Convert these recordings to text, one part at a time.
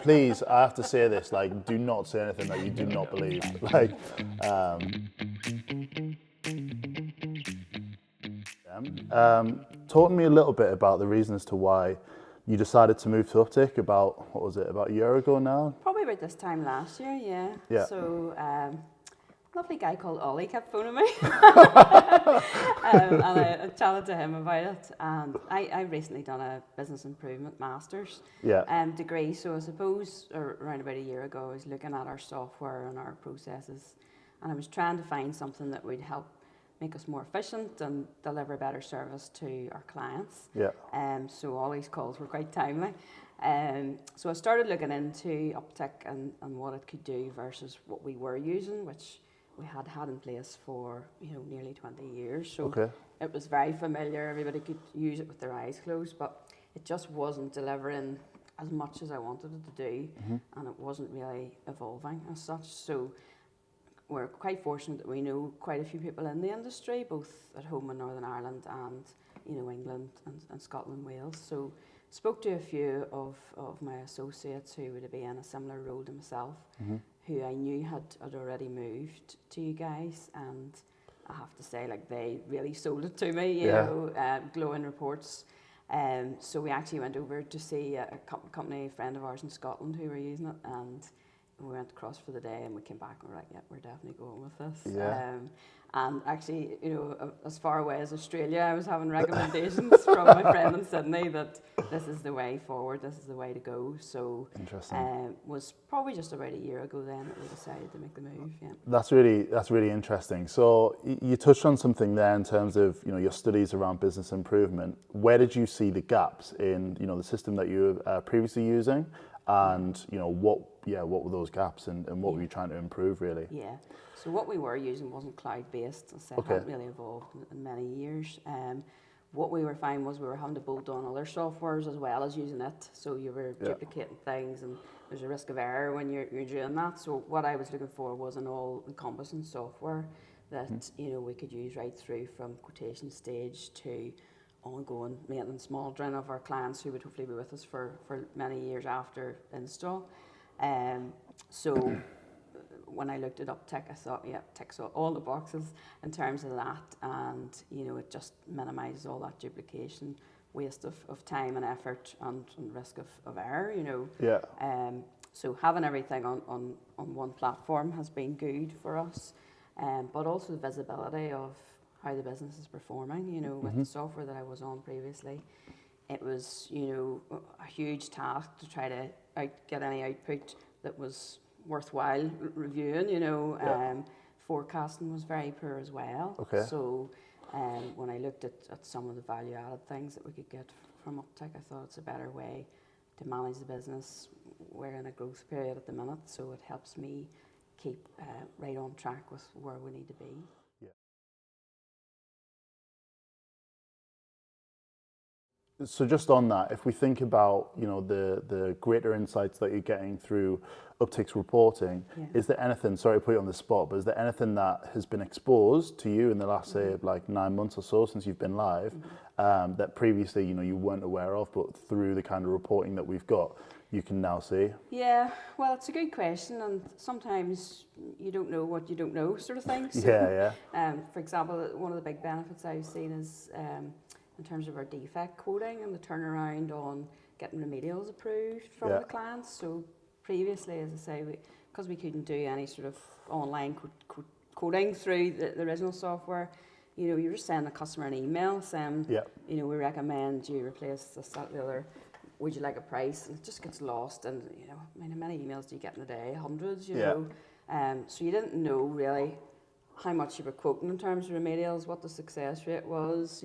please, I have to say this, like, do not say anything that you do not believe. Like, talk to me a little bit about the reason as to why you decided to move to Uptick about, what was it, about a year ago now? Probably about this time last year, yeah. Yeah. So, lovely guy called Ollie kept phoning me. And I chatted to him about it. And I recently done a business improvement master's degree. So I suppose around about a year ago, I was looking at our software and our processes. And I was trying to find something that would help make us more efficient and deliver better service to our clients. Yeah. So all these calls were quite timely. So I started looking into Uptick and what it could do versus what we were using, which we had in place for nearly 20 years. So it was very familiar. Everybody could use it with their eyes closed, but it just wasn't delivering as much as I wanted it to do, and it wasn't really evolving as such. So we're quite fortunate that we know quite a few people in the industry, both at home in Northern Ireland and England and Scotland, Wales. So spoke to a few of my associates who would be in a similar role to myself, who I knew had already moved to you guys, and I have to say, like, they really sold it to me, you know, glowing reports. So we actually went over to see a company, a friend of ours in Scotland who were using it, and we went across for the day, and we came back and we're like, yeah, we're definitely going with this. And actually, as far away as Australia, I was having recommendations from my friend in Sydney that this is the way forward, this is the way to go. So was probably just about a year ago then that we decided to make the move. Yeah. That's really interesting. So you touched on something there in terms of your studies around business improvement. Where did you see the gaps in the system that you were previously using, and what were those gaps, and what were you trying to improve really? Yeah. So what we were using wasn't cloud-based. As I said, hadn't really evolved in many years. What we were finding was we were having to bolt on other softwares as well as using it. So you were duplicating things, and there's a risk of error when you're doing that. So what I was looking for was an all-encompassing software that we could use right through from quotation stage to ongoing maintenance monitoring of our clients who would hopefully be with us for many years after install. So when I looked at Uptick, I thought, ticks all the boxes in terms of that, and it just minimises all that duplication, waste of time and effort, and risk of error. So having everything on one platform has been good for us, but also the visibility of how the business is performing. With the software that I was on previously, it was a huge task to try to get any output that was worthwhile reviewing. Forecasting was very poor as well. So when I looked at some of the value added things that we could get from Uptick, I thought it's a better way to manage the business. We're in a growth period at the minute, so it helps me keep right on track with where we need to be. So just on that, if we think about the greater insights that you're getting through Uptick's reporting, is there anything, sorry to put you on the spot, but is there anything that has been exposed to you in the last say like 9 months or so since you've been live, that previously you weren't aware of, but through the kind of reporting that we've got, you can now see? Yeah, well, it's a good question, and sometimes you don't know what you don't know, sort of thing. So, for example, one of the big benefits I've seen is in terms of our defect coding and the turnaround on getting remedials approved from the clients. So previously, as I say, because we couldn't do any sort of online coding through the original software, you just send a customer an email saying, we recommend you replace this, that, the other. Would you like a price? And it just gets lost. And how many emails do you get in a day? Hundreds. So you didn't know really how much you were quoting in terms of remedials, what the success rate was.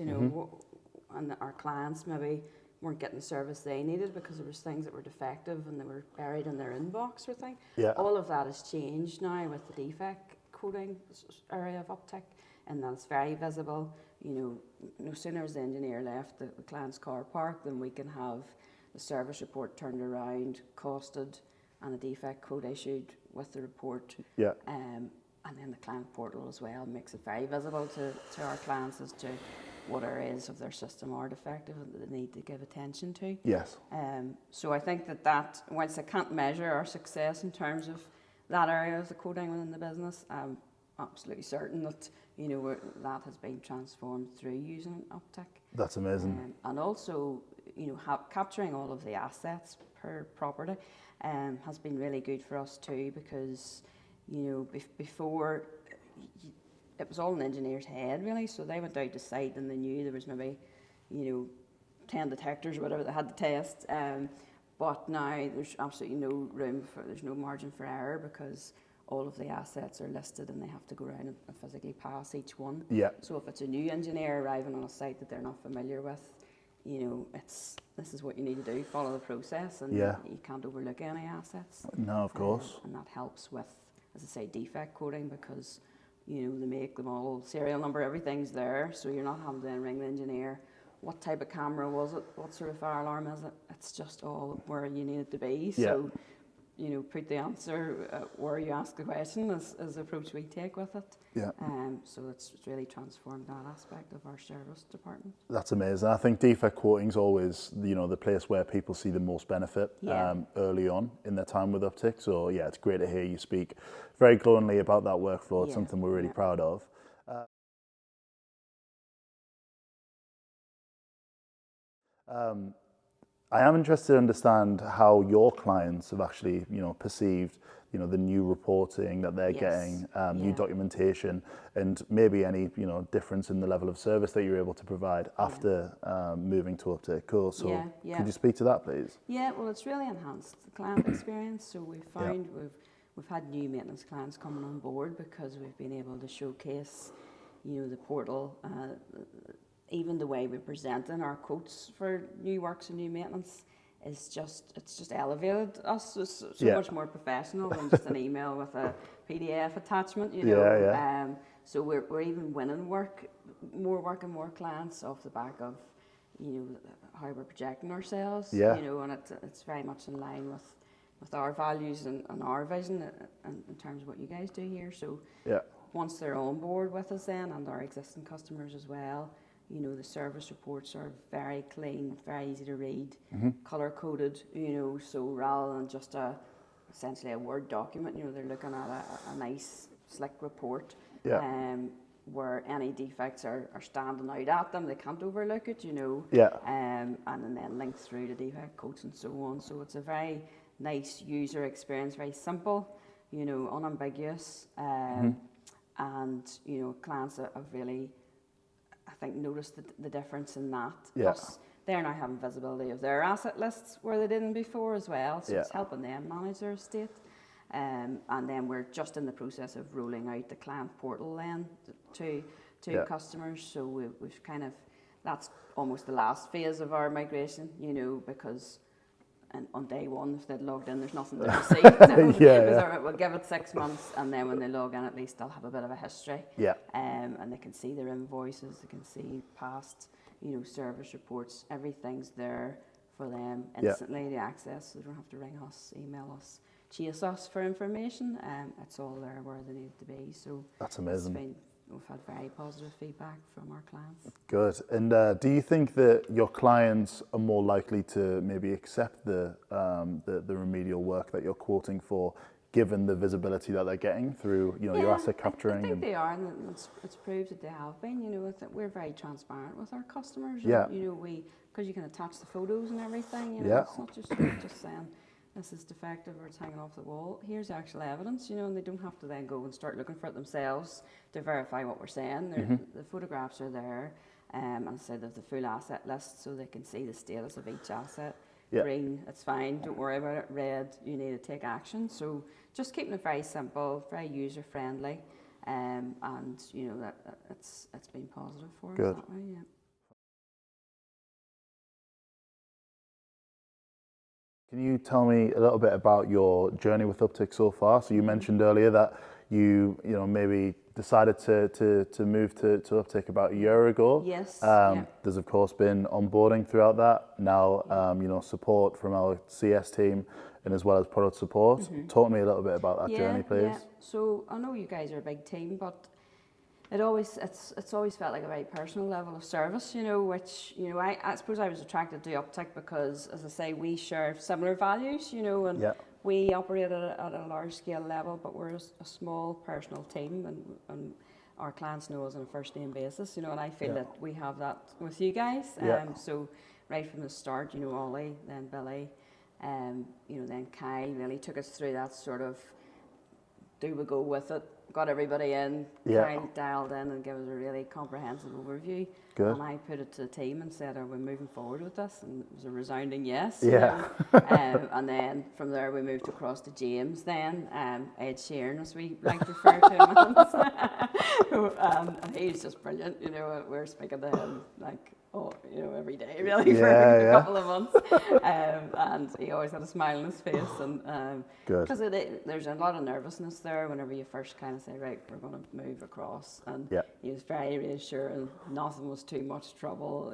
And our clients maybe weren't getting the service they needed because there was things that were defective and they were buried in their inbox or thing. All of that has changed now with the defect coding area of Uptick, and that's very visible. No sooner as the engineer left the client's car park than we can have the service report turned around, costed, and a defect code issued with the report. And then the client portal as well makes it very visible to our clients as to what areas of their system are defective and that they need to give attention to. Yes. So I think that whilst I can't measure our success in terms of that area of the coding within the business, I'm absolutely certain that that has been transformed through using Uptick. That's amazing. And also, capturing all of the assets per property has been really good for us too, because before it was all in the engineer's head really, so they went out to site and they knew there was maybe 10 detectors or whatever they had to test, but now there's absolutely no room for, there's no margin for error, because all of the assets are listed and they have to go around and physically pass each one. Yeah. So if it's a new engineer arriving on a site that they're not familiar with, this is what you need to do, follow the process, and you can't overlook any assets. No, of course. And that helps with, as I say, defect coding, because the make, the model, serial number, everything's there, so you're not having to then ring the engineer. What type of camera was it? What sort of fire alarm is it? It's just all where you need it to be. Yeah. So, put the answer where you ask the question is the approach we take with it. Yeah. So it's really transformed that aspect of our service department. That's amazing. I think defect quoting is always, the place where people see the most benefit early on in their time with Uptick. So yeah, it's great to hear you speak very glowingly about that workflow. It's something we're really proud of. I am interested to understand how your clients have actually, perceived, the new reporting that they're getting, new documentation, and maybe any, difference in the level of service that you're able to provide after moving to Uptick. Cool. So could you speak to that, please? Yeah, well, it's really enhanced the client experience. So we've found we've had new maintenance clients coming on board because we've been able to showcase, the portal, even the way we present in our quotes for new works and new maintenance is it's just elevated us. It's so much more professional than just an email with a PDF attachment, so we're even winning more and more clients off the back of, how we're projecting ourselves, and it's very much in line with our values and our vision in terms of what you guys do here. So once they're on board with us then, and our existing customers as well, the service reports are very clean, very easy to read, color-coded, so rather than just essentially a Word document, they're looking at a nice, slick report, where any defects are standing out at them, they can't overlook it, and then linked through to defect codes and so on. So it's a very nice user experience, very simple, unambiguous, and, clients have really, I think, noticed the difference in that. Plus, they're now having visibility of their asset lists where they didn't before as well, so it's helping them manage their estate. And then we're just in the process of rolling out the client portal then to customers. So we've kind of, that's almost the last phase of our migration, because on day one, if they'd logged in, there's nothing to see. We'll give it 6 months, and then when they log in, at least they'll have a bit of a history. And they can see their invoices, they can see past, service reports. Everything's there for them instantly to access. So they don't have to ring us, email us, chase us for information. It's all there where they need it to be. So that's amazing. We've had very positive feedback from our clients. Good. And do you think that your clients are more likely to maybe accept the remedial work that you're quoting for, given the visibility that they're getting through, your asset capturing? I think they are, and it's proved that they have been. I think we're very transparent with our customers. Yeah. And, because you can attach the photos and everything. It's not just saying this is defective or it's hanging off the wall. Here's the actual evidence, and they don't have to then go and start looking for it themselves to verify what we're saying. The photographs are there, and I said there's the full asset list, so they can see the status of each asset. Green, it's fine, don't worry about it. Red, you need to take action. So just keeping it very simple, very user friendly, and that it's been positive for us that way. Yeah. Can you tell me a little bit about your journey with Uptick so far? So you mentioned earlier that you maybe decided to move to Uptick about a year ago. Yes. There's of course been onboarding throughout that. Now, support from our CS team and as well as product support. Talk to me a little bit about that journey, please. Yeah. So I know you guys are a big team, but It's always felt like a very personal level of service, which, I suppose I was attracted to Uptick because, as I say, we share similar values, and we operate at a large scale level, but we're a small personal team, and our clients know us on a first name basis, and I feel that we have that with you guys. So right from the start, Ollie, then Billy, then Kyle really took us through that sort of, do we go with it? Got everybody in, Kyle dialed in and gave us a really comprehensive overview. Good. And I put it to the team and said, are we moving forward with this? And it was a resounding yes. Yeah. And then from there we moved across to James then, Ed Sheeran, as we like to refer to him. And he's just brilliant, we're speaking to him like, every day really for a couple of months. And he always had a smile on his face. And because there's a lot of nervousness there whenever you first kind of say, right, we're going to move across. And he was very reassuring. Nothing was too much trouble.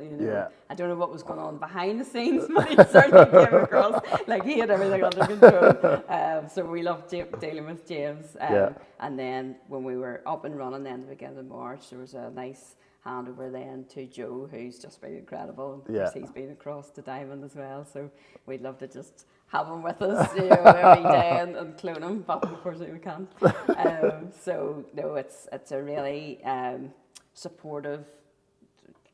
I don't know what was going on behind the scenes, but he certainly came across like he had everything under control. So we loved dealing with James. And then when we were up and running then the beginning of March, there was a nice handover then to Joe, who's just been incredible. Of course, he's been across to Diamond as well, so we'd love to just have him with us, every day and clone him, but unfortunately we can't. So no, it's a really supportive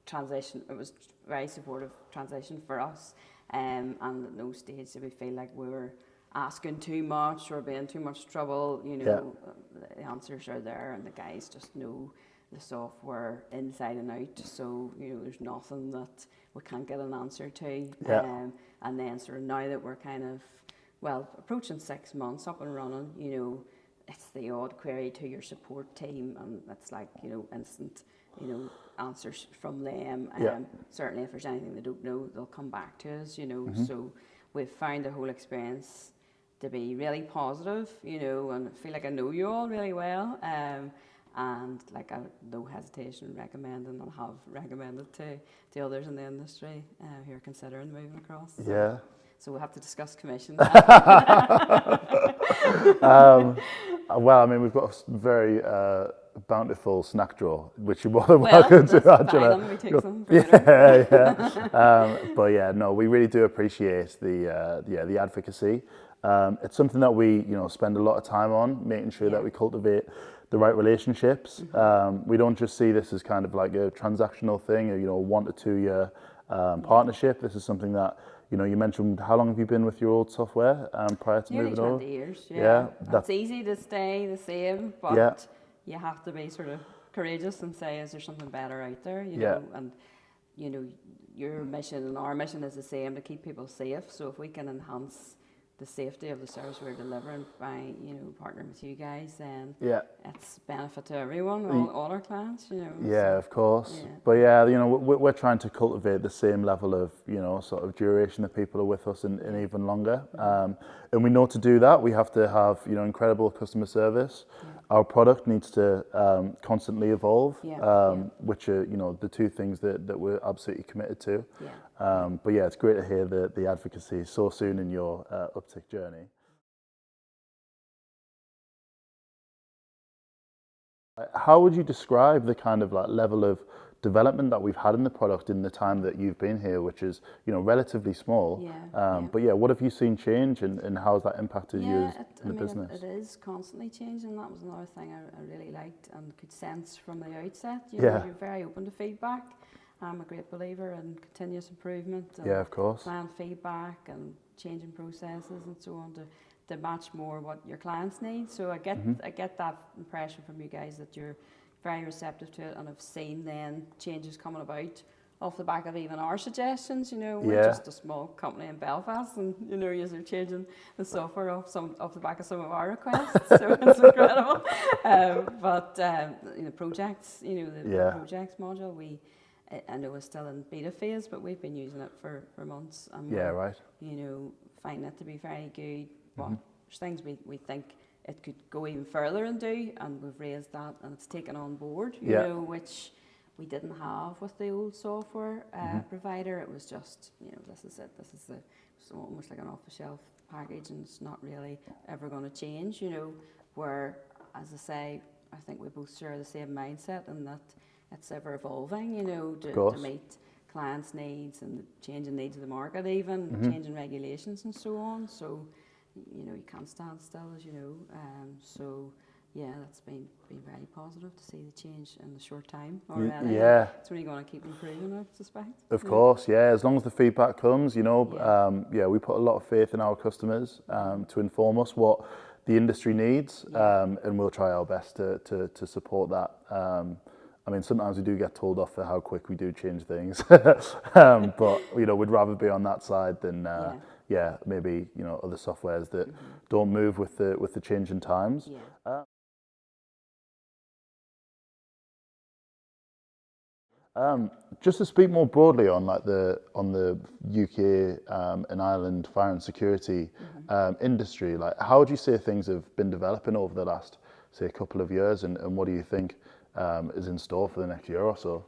transition. It was a very supportive transition for us, and at no stage did we feel like we were asking too much or being too much trouble. The answers are there, and the guys just know the software inside and out, so there's nothing that we can't get an answer to. And then sort of now that we're kind of approaching 6 months up and running, it's the odd query to your support team, and it's like instant answers from them. Certainly if there's anything they don't know, they'll come back to us. So we've found the whole experience to be really positive, and I feel like I know you all really well. And like I no hesitation recommending, and have recommended to others in the industry who are considering moving across. So we'll have to discuss commission. Well, I mean, we've got a very bountiful snack drawer, which you're more than welcome to imagine. We take some for but yeah, no, we really do appreciate the advocacy. It's something that we spend a lot of time on, making sure that we cultivate the right relationships. We don't just see this as kind of like a transactional thing, a 1 to 2 year partnership. This is something that you mentioned. How long have you been with your old software prior to moving over? 20 years. It's easy to stay the same, but you have to be sort of courageous and say, is there something better out there? And your mission and our mission is the same, to keep people safe. So if we can enhance the safety of the service we're delivering by partnering with you guys, then it's benefit to everyone, all our clients. Of course. But we're trying to cultivate the same level of sort of duration that people are with us and even longer. And we know to do that we have to have incredible customer service. Our product needs to constantly evolve, which are the two things that we're absolutely committed to. But it's great to hear the advocacy so soon in your Uptick journey. How would you describe the kind of level of development that we've had in the product in the time that you've been here, which is relatively small? But what have you seen change, and how has that impacted you in the business? It is constantly changing. That was another thing I really liked and could sense from the outset. You're very open to feedback. I'm a great believer in continuous improvement and of course. client feedback and changing processes and so on to match more what your clients need. So I get that impression from you guys that you're very receptive to it, and have seen then changes coming about off the back of even our suggestions. We're just a small company in Belfast, and you're changing the software off the back of some of our requests. So it's incredible. But projects, the projects module, I know it's still in beta phase, but we've been using it for months, and we're finding it to be very good. But there's things we think it could go even further and do, and we've raised that, and it's taken on board, which we didn't have with the old software provider. It was just, this is it. It's almost like an off-the-shelf package, and it's not really ever going to change. Where, as I say, I think we both share the same mindset, and that it's ever evolving, you know, to meet clients' needs and the changing needs of the market, even changing regulations and so on. So, you know, you can't stand still, as you know. So, yeah, that's been very positive to see the change in the short time already. Yeah. It's only going to keep improving, I suspect. Of course, yeah. As long as the feedback comes, you know, we put a lot of faith in our customers to inform us what the industry needs, and we'll try our best to support that. I mean, sometimes we do get told off for how quick we do change things, but you know, we'd rather be on that side than maybe, you know, other softwares that don't move with the changing times. Yeah. Just to speak more broadly on like the UK and Ireland fire and security industry, like how would you say things have been developing over the last, say, couple of years, and what do you think is in store for the next year or so?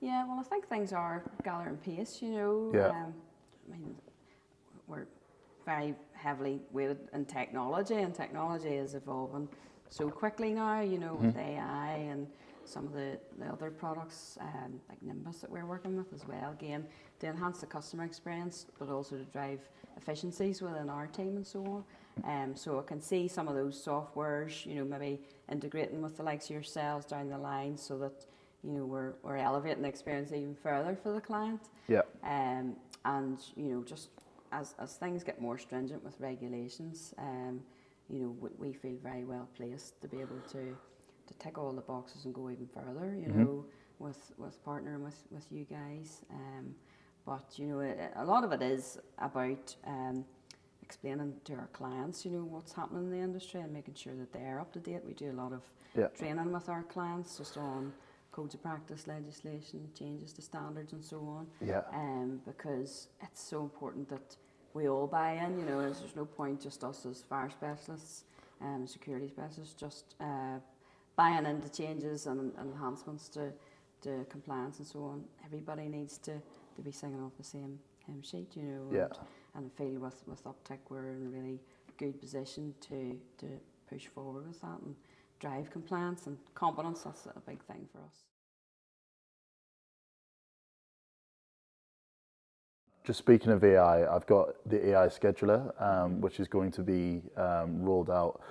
Yeah, well, I think things are gathering pace, you know. I mean, we're very heavily weighted in technology, and technology is evolving so quickly now, you know, with AI and some of the other products like Nimbus that we're working with as well, again, to enhance the customer experience, but also to drive efficiencies within our team and so on. So I can see some of those softwares, you know, maybe integrating with the likes of yourselves down the line, so that, you know, we're elevating the experience even further for the client. Yeah. And, you know, just as things get more stringent with regulations, you know, we feel very well placed to be able to tick all the boxes and go even further, you know, with partnering with you guys. But, you know, a lot of it is about explaining to our clients, you know, what's happening in the industry and making sure that they're up to date. We do a lot of training with our clients just on codes of practice, legislation, changes to standards and so on. Because it's so important that we all buy in, you know, there's no point just us as fire specialists and security specialists just buying into changes and enhancements to compliance and so on. Everybody needs to be singing off the same hymn sheet, you know. And I feel with Uptick we're in a really good position to push forward with that and drive compliance and competence. That's a big thing for us. Just speaking of AI, I've got the AI scheduler, which is going to be rolled out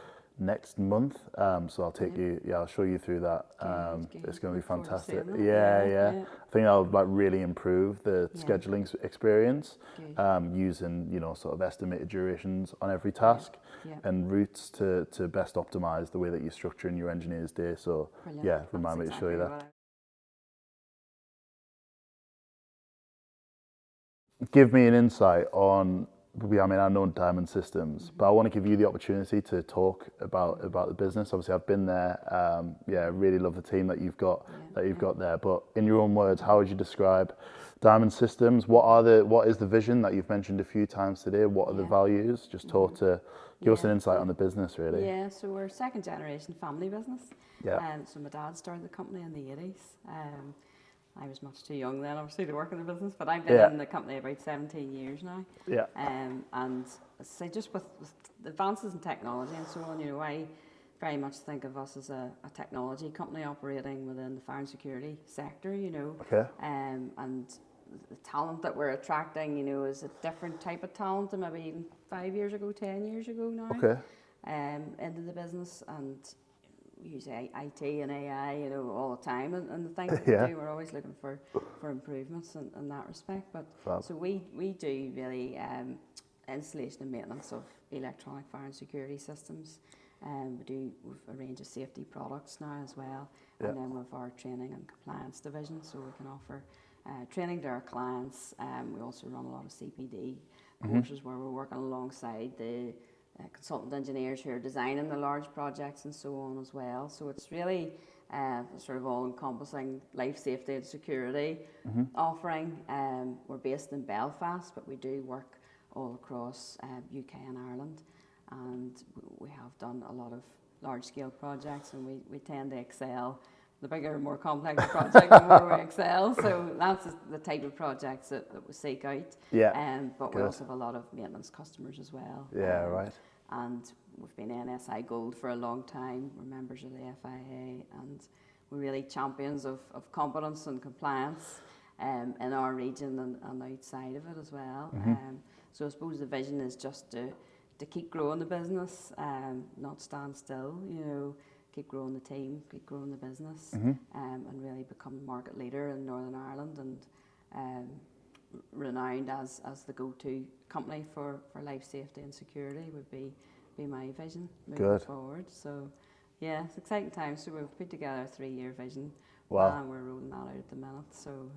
next month. So I'll take you, I'll show you through that. It's going to be fantastic. I think that'll like really improve the scheduling experience, using, you know, sort of estimated durations on every task and routes to best optimize the way that you're structuring your engineer's day. So remind me to show you that. Give me an insight on, I mean, I know Diamond Systems, but I want to give you the opportunity to talk about the business. Obviously, I've been there. Really love the team that you've got there. But in your own words, how would you describe Diamond Systems? What is the vision that you've mentioned a few times today? What are the values? Just talk to give us an insight on the business, really. Yeah, so we're a second generation family business. So my dad started the company in the 80s. I was much too young then, obviously, to work in the business, but I've been in the company about 17 years now. And so just with the advances in technology and so on, you know, I very much think of us as a technology company operating within the fire and security sector, you know. And the talent that we're attracting, you know, is a different type of talent than maybe even 5 years ago, 10 years ago now. Into the business, and we use IT and AI, you know, all the time, and the things that we do, we're always looking for improvements in that respect. But so we do really installation and maintenance of electronic fire and security systems. We've a range of safety products now as well, and then with our training and compliance division, so we can offer training to our clients. We also run a lot of CPD courses where we're working alongside the consultant engineers who are designing the large projects and so on as well. So it's really sort of all-encompassing life safety and security offering. We're based in Belfast, but we do work all across UK and Ireland, and we have done a lot of large-scale projects, and we tend to excel. The bigger, more complex project, the more we excel. So that's the type of projects that we seek out. But we also have a lot of maintenance customers as well. and we've been NSI Gold for a long time. We're members of the FIA, and we're really champions of competence and compliance in our region and outside of it as well. So I suppose the vision is just to keep growing the business, not stand still, you know, keep growing the team, keep growing the business, and really become the market leader in Northern Ireland, and renowned as the go-to company for life safety and security would be my vision moving forward. So yeah, it's exciting times. So we've put together a 3-year vision. Wow. And we're rolling that out at the minute. So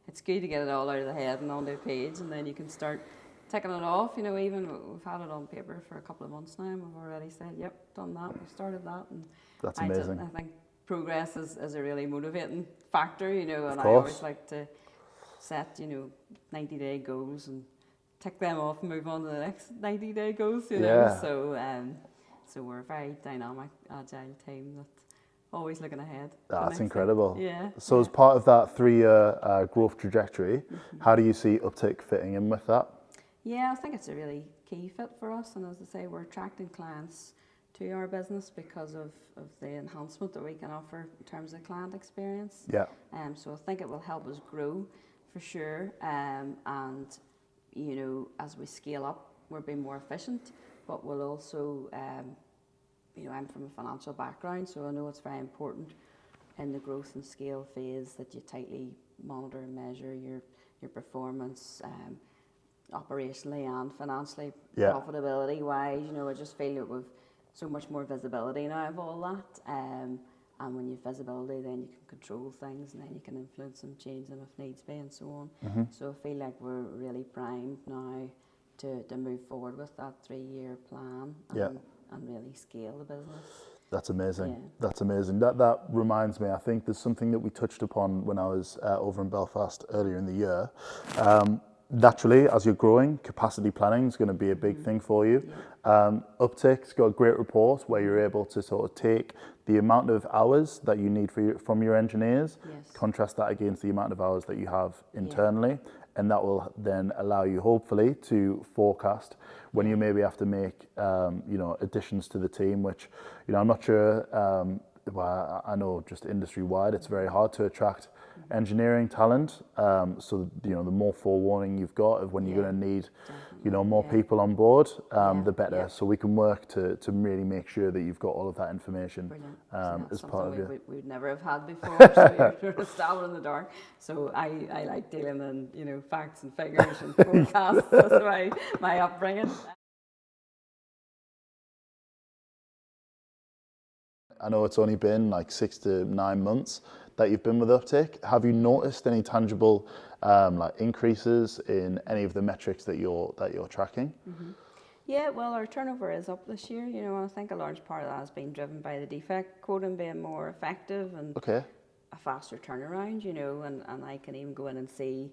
it's good to get it all out of the head and onto a page, and then you can start ticking it off. You know, even we've had it on paper for a couple of months now, and we've already said, yep, done that, we've started that. And that's amazing. I think progress is a really motivating factor, you know, and I always like to set, you know, 90-day goals and tick them off and move on to the next 90-day goals, you know. So we're a very dynamic, agile team that's always looking ahead. That's incredible. Yeah. So as part of that 3-year growth trajectory, how do you see Uptick fitting in with that? Yeah, I think it's a really key fit for us, and as I say, we're attracting clients to our business because of the enhancement that we can offer in terms of client experience. Yeah. So I think it will help us grow for sure, and you know, as we scale up, we're being more efficient, but we'll also, you know, I'm from a financial background, so I know it's very important in the growth and scale phase that you tightly monitor and measure your performance, operationally and financially, profitability wise. You know, I just feel that we've so much more visibility now of all that, and when you have visibility, then you can control things, and then you can influence them, change them if needs be, and so on. So I feel like we're really primed now to move forward with that 3-year plan and really scale the business. That's amazing. Yeah. That's amazing. That reminds me, I think there's something that we touched upon when I was over in Belfast earlier in the year. Naturally, as you're growing, capacity planning is going to be a big thing for you. Uptick's got a great report where you're able to sort of take the amount of hours that you need from your engineers, contrast that against the amount of hours that you have internally, and that will then allow you, hopefully, to forecast when you maybe have to make, you know, additions to the team, which, you know, I'm not sure. Well, I know just industry-wide, it's very hard to attract engineering talent. So, you know, the more forewarning you've got of when you're going to need, you know, more people on board, the better. So we can work to really make sure that you've got all of that information as part of it. We'd never have had before, so you're sort of stabbing in the dark. So I like dealing in, you know, facts and figures and forecasts. That's my upbringing. I know it's only been like 6 to 9 months that you've been with Uptick. Have you noticed any tangible like increases in any of the metrics that you're tracking? Yeah, well, our turnover is up this year, you know, and I think a large part of that has been driven by the defect quoting being more effective and a faster turnaround, you know, and I can even go in and see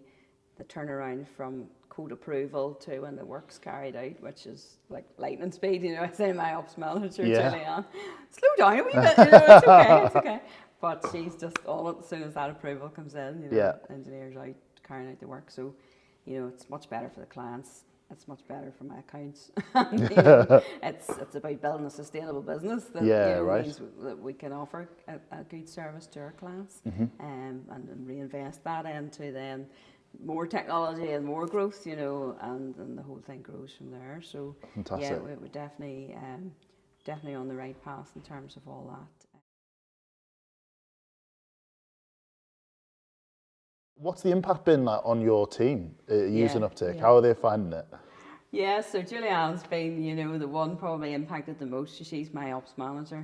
the turnaround from code approval to when the work's carried out, which is like lightning speed, you know. I say my ops manager, Julianne, slow down a wee bit, you know, it's okay. But she's just on it as soon as that approval comes in, you know, engineers out carrying out the work. So, you know, it's much better for the clients. It's much better for my accounts. You know, it's about building a sustainable business that means that we can offer a good service to our clients, and reinvest that into then more technology and more growth, you know, and the whole thing grows from there. So fantastic. Yeah, we're definitely on the right path in terms of all that. What's the impact been like on your team using Uptick? How are they finding it? Yeah, so Julianne's been, you know, the one probably impacted the most. She's my ops manager.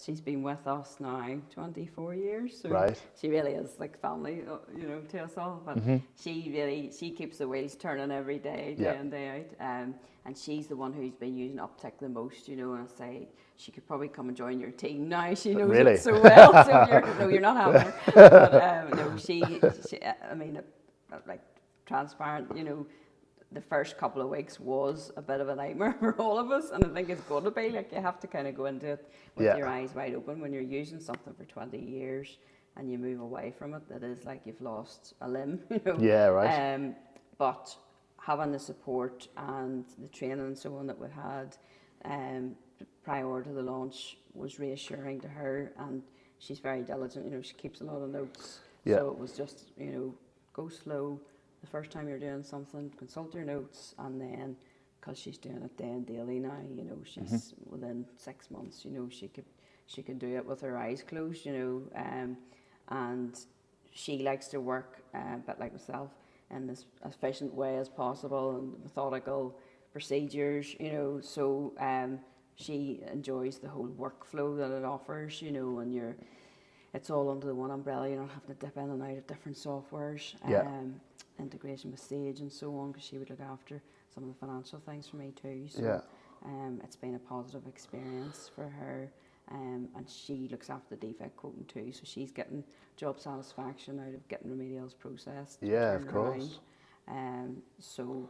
She's been with us now 24 years. So she really is like family, you know, to us all. But she keeps the wheels turning every day, day in, day out. And she's the one who's been using Uptick the most, you know, and I say she could probably come and join your team now. She knows it so well. So you're not having her. But no, she I mean, like transparent, you know, the first couple of weeks was a bit of a nightmare for all of us, and I think it's going to be like you have to kind of go into it with your eyes wide open when you're using something for 20 years and you move away from it. That is like you've lost a limb, you know. Yeah, right. But having the support and the training and so on that we had prior to the launch was reassuring to her, and she's very diligent. You know, she keeps a lot of notes. Yeah. So it was just, you know, go slow. The first time you're doing something, consult your notes, and then, because she's doing it then daily now, you know, she's within 6 months, you know, she could do it with her eyes closed, you know, and she likes to work a bit like myself in as efficient way as possible and methodical procedures, you know, so she enjoys the whole workflow that it offers, you know, and it's all under the one umbrella. You're not having to dip in and out of different softwares, integration with Sage and so on, because she would look after some of the financial things for me too. So it's been a positive experience for her, and she looks after the defect quoting too. So she's getting job satisfaction out of getting remedials processed. Yeah, of course. So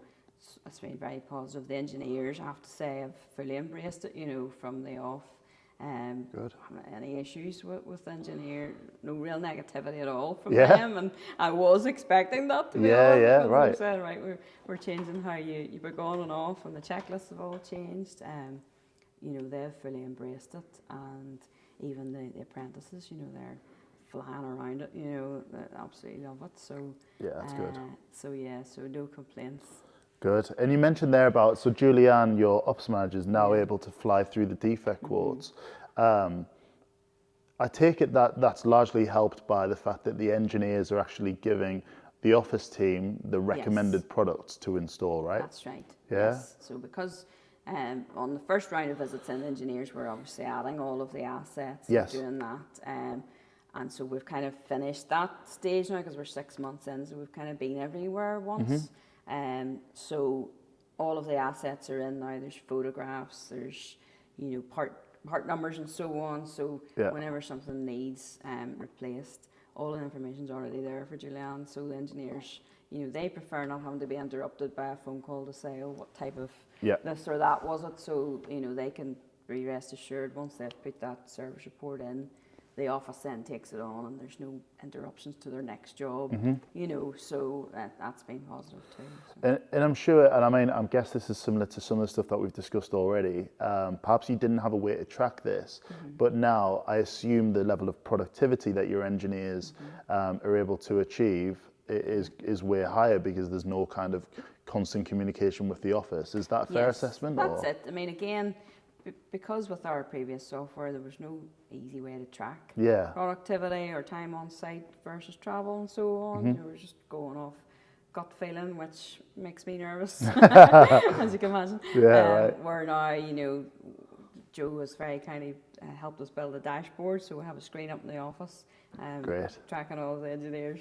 it's been very positive. The engineers, I have to say, have fully embraced it, you know, from the off. Good. Any issues with engineer? No real negativity at all from them, and I was expecting that to be honest. Yeah, right. They said, right, we're changing how you were on and off, and the checklists have all changed. You know, they've fully embraced it, and even the apprentices, you know, they're flying around it. You know, they absolutely love it. So yeah, that's good. So no complaints. Good. And you mentioned there about, so Julianne, your ops manager, is now able to fly through the defect quotes. I take it that that's largely helped by the fact that the engineers are actually giving the office team the recommended products to install, right? That's right. Yeah. Yes. So because on the first round of visits in, engineers were obviously adding all of the assets and doing that. And so we've kind of finished that stage now because we're 6 months in, so we've kind of been everywhere once. So all of the assets are in now. There's photographs, there's, you know, part numbers and so on. So whenever something needs replaced, all the information's already there for Julianne. So the engineers, you know, they prefer not having to be interrupted by a phone call to say, oh, what type of this or that was it? So, you know, they can be rest assured once they've put that service report in, the office then takes it on, and there's no interruptions to their next job, you know, so that's been positive too. So. And I'm sure, and I mean, I guess this is similar to some of the stuff that we've discussed already. Perhaps you didn't have a way to track this, but now I assume the level of productivity that your engineers are able to achieve is way higher because there's no kind of constant communication with the office. Is that a fair assessment? That's it. I mean, again, because with our previous software, there was no easy way to track productivity or time on site versus travel and so on. You were just going off gut feeling, which makes me nervous, as you can imagine. Where now, you know, Joe has very kindly helped us build a dashboard, so we have a screen up in the office tracking all the engineers'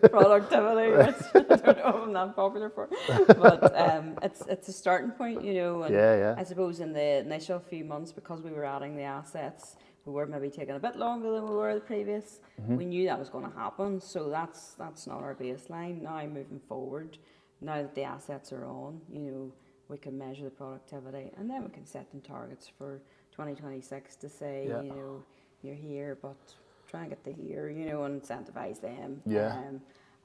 productivity, which I don't know if I'm that popular for, but it's a starting point, you know, and I suppose in the initial few months, because we were adding the assets, we were maybe taking a bit longer than we were the previous. We knew that was going to happen, so that's not our baseline. Now moving forward, now that the assets are on, you know, we can measure the productivity, and then we can set them targets for 2026 to say, you know, you're here, but try and get to here, you know, and incentivize them.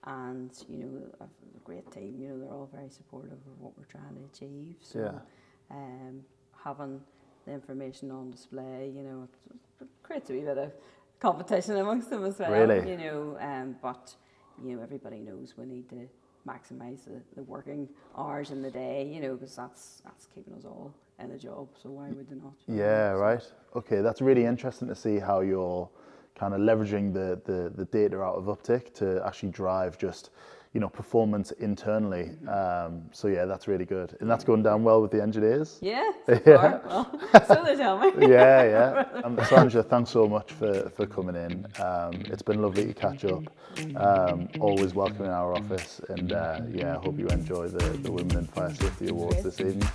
And, you know, a great team, you know, they're all very supportive of what we're trying to achieve. So having the information on display, you know, it creates a wee bit of competition amongst them as well. Really? You know, but, you know, everybody knows we need to maximise the working hours in the day, you know, because that's keeping us all in a job, so why would they not? Yeah, right. Okay, that's really interesting to see how you're kind of leveraging the data out of Uptick to actually drive just, you know, performance internally. So yeah, that's really good. And that's going down well with the engineers? Yeah, well, so they tell me. Sandra, thanks so much for coming in. It's been lovely to catch up. Always welcome in our office, and I hope you enjoy the Women in Fire Safety Awards this evening.